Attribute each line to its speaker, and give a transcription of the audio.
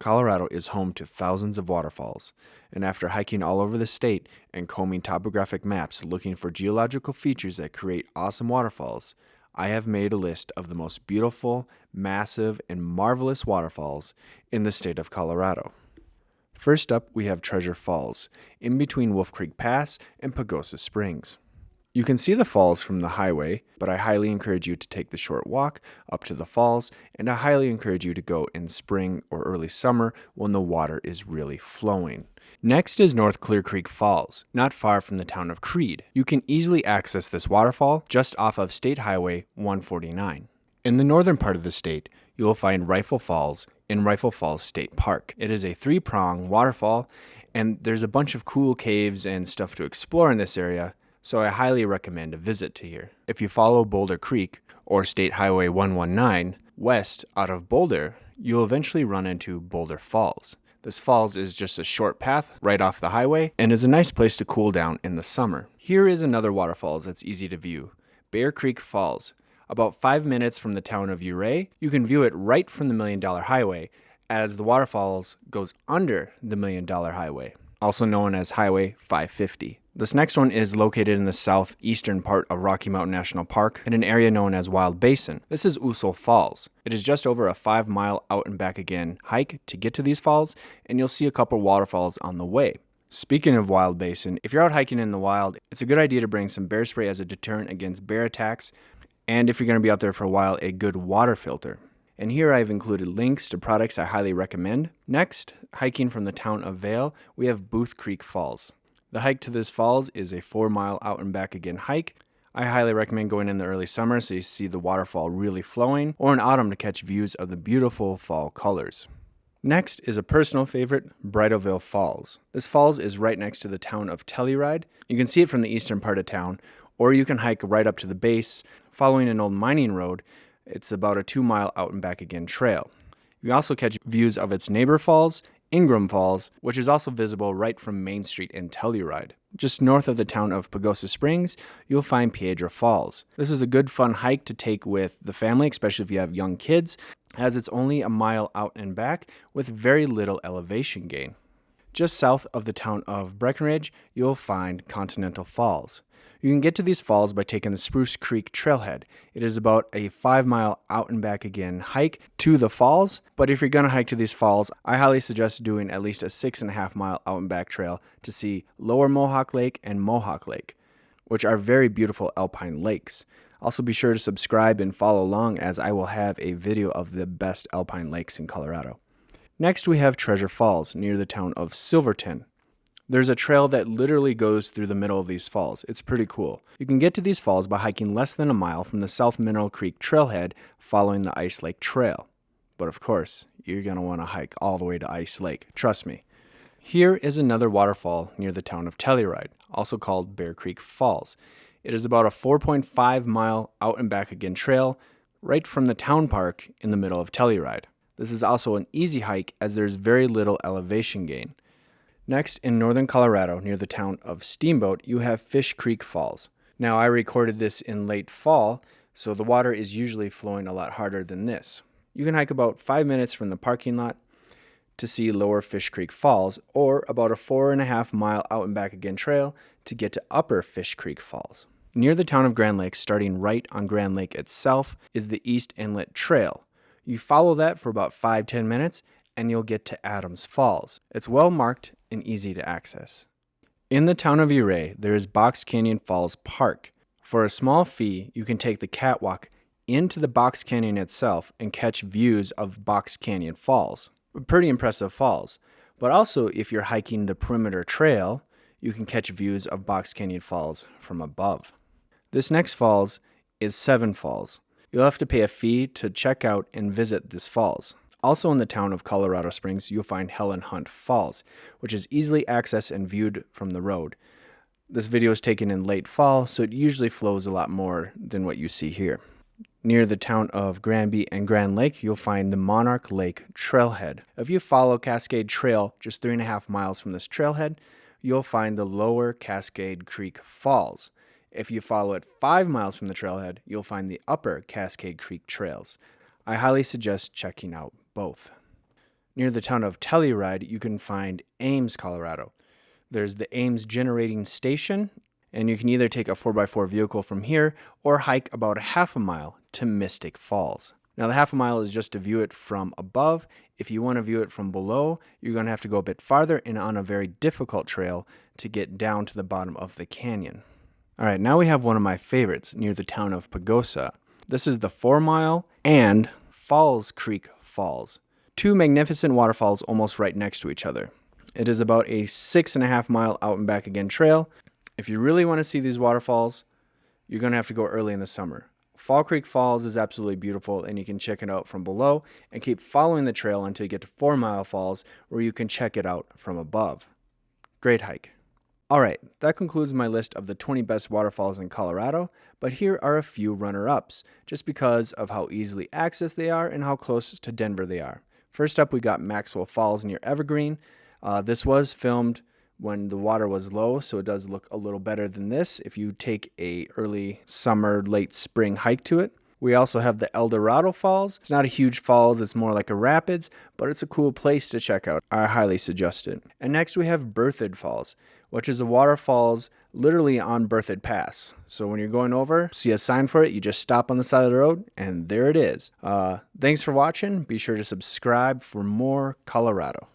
Speaker 1: Colorado is home to thousands of waterfalls, and after hiking all over the state and combing topographic maps looking for geological features that create awesome waterfalls, I have made a list of the most beautiful, massive, and marvelous waterfalls in the state of Colorado. First up, we have Treasure Falls, in between Wolf Creek Pass and Pagosa Springs. You can see the falls from the highway, but I highly encourage you to take the short walk up to the falls, and I highly encourage you to go in spring or early summer when the water is really flowing. Next is North Clear Creek Falls, not far from the town of Creede. You can easily access this waterfall just off of State Highway 149. In the northern part of the state, you will find Rifle Falls in Rifle Falls State Park. It is a three-prong waterfall, and there's a bunch of cool caves and stuff to explore in this area, so I highly recommend a visit to here. If you follow Boulder Creek or State Highway 119 west out of Boulder, you'll eventually run into Boulder Falls. This falls is just a short path right off the highway and is a nice place to cool down in the summer. Here is another waterfalls that's easy to view, Bear Creek Falls. About 5 minutes from the town of Ouray, you can view it right from the $1 Million Highway, as the waterfalls goes under the $1 Million Highway, also known as Highway 550. This next one is located in the southeastern part of Rocky Mountain National Park in an area known as Wild Basin. This is Ouzel Falls. It is just over a 5-mile out and back again hike to get to these falls, and you'll see a couple waterfalls on the way. Speaking of Wild Basin, if you're out hiking in the wild, it's a good idea to bring some bear spray as a deterrent against bear attacks, and if you're going to be out there for a while, a good water filter. And here I've included links to products I highly recommend. Next, hiking from the town of Vail, we have Booth Creek Falls. The hike to this falls is a 4-mile out and back again hike. I highly recommend going in the early summer so you see the waterfall really flowing, or in autumn to catch views of the beautiful fall colors. Next is a personal favorite, Bridal Veil Falls. This falls is right next to the town of Telluride. You can see it from the eastern part of town, or you can hike right up to the base, following an old mining road. It's about a 2-mile out and back again trail. You can also catch views of its neighbor falls, Ingram Falls, which is also visible right from Main Street in Telluride. Just north of the town of Pagosa Springs, you'll find Piedra Falls. This is a good fun hike to take with the family, especially if you have young kids, as it's only a mile out and back with very little elevation gain. Just south of the town of Breckenridge, you'll find Continental Falls. You can get to these falls by taking the Spruce Creek Trailhead. It is about a 5-mile out and back again hike to the falls, but if you're going to hike to these falls, I highly suggest doing at least a 6.5-mile out and back trail to see Lower Mohawk Lake and Mohawk Lake, which are very beautiful alpine lakes. Also be sure to subscribe and follow along, as I will have a video of the best alpine lakes in Colorado. Next we have Treasure Falls near the town of Silverton. There's a trail that literally goes through the middle of these falls. It's pretty cool. You can get to these falls by hiking less than a mile from the South Mineral Creek Trailhead following the Ice Lake Trail. But of course, you're going to want to hike all the way to Ice Lake, trust me. Here is another waterfall near the town of Telluride, also called Bear Creek Falls. It is about a 4.5-mile out and back again trail right from the town park in the middle of Telluride. This is also an easy hike as there's very little elevation gain. Next, in northern Colorado, near the town of Steamboat, you have Fish Creek Falls. Now, I recorded this in late fall, so the water is usually flowing a lot harder than this. You can hike about 5 minutes from the parking lot to see Lower Fish Creek Falls, or about a 4.5-mile out and back again trail to get to Upper Fish Creek Falls. Near the town of Grand Lake, starting right on Grand Lake itself, is the East Inlet Trail. You follow that for about 5-10 minutes, and you'll get to Adams Falls. It's well marked and easy to access. In the town of Ouray, there is Box Canyon Falls Park. For a small fee, you can take the catwalk into the Box Canyon itself and catch views of Box Canyon Falls. Pretty impressive falls. But also, if you're hiking the perimeter trail, you can catch views of Box Canyon Falls from above. This next falls is Seven Falls. You'll have to pay a fee to check out and visit this falls. Also in the town of Colorado Springs, you'll find Helen Hunt Falls, which is easily accessed and viewed from the road. This video is taken in late fall, so it usually flows a lot more than what you see here. Near the town of Granby and Grand Lake, you'll find the Monarch Lake Trailhead. If you follow Cascade Trail just 3.5 miles from this trailhead, you'll find the Lower Cascade Creek Falls. If you follow it 5 miles from the trailhead, you'll find the Upper Cascade Creek Trails. I highly suggest checking out both. Near the town of Telluride, you can find Ames, Colorado. There's the Ames Generating Station, and you can either take a 4x4 vehicle from here or hike about a half a mile to Mystic Falls. Now, the half a mile is just to view it from above. If you want to view it from below, you're going to have to go a bit farther and on a very difficult trail to get down to the bottom of the canyon. All right, now we have one of my favorites near the town of Pagosa. This is the 4-mile and Falls Creek Falls. Two magnificent waterfalls almost right next to each other. It is about a 6.5-mile out and back again trail. If you really want to see these waterfalls, you're going to have to go early in the summer. Fall Creek Falls is absolutely beautiful, and you can check it out from below and keep following the trail until you get to 4 Mile Falls, where you can check it out from above. Great hike. All right, that concludes my list of the 20 best waterfalls in Colorado, but here are a few runner-ups, just because of how easily accessed they are and how close to Denver they are. First up, we got Maxwell Falls near Evergreen. This was filmed when the water was low, so it does look a little better than this if you take a early summer, late spring hike to it. We also have the El Dorado Falls. It's not a huge falls, it's more like a rapids, but it's a cool place to check out. I highly suggest it. And next we have Berthoud Falls, which is a waterfalls literally on Berthoud Pass. So when you're going over, see a sign for it, you just stop on the side of the road, and there it is. Thanks for watching. Be sure to subscribe for more Colorado.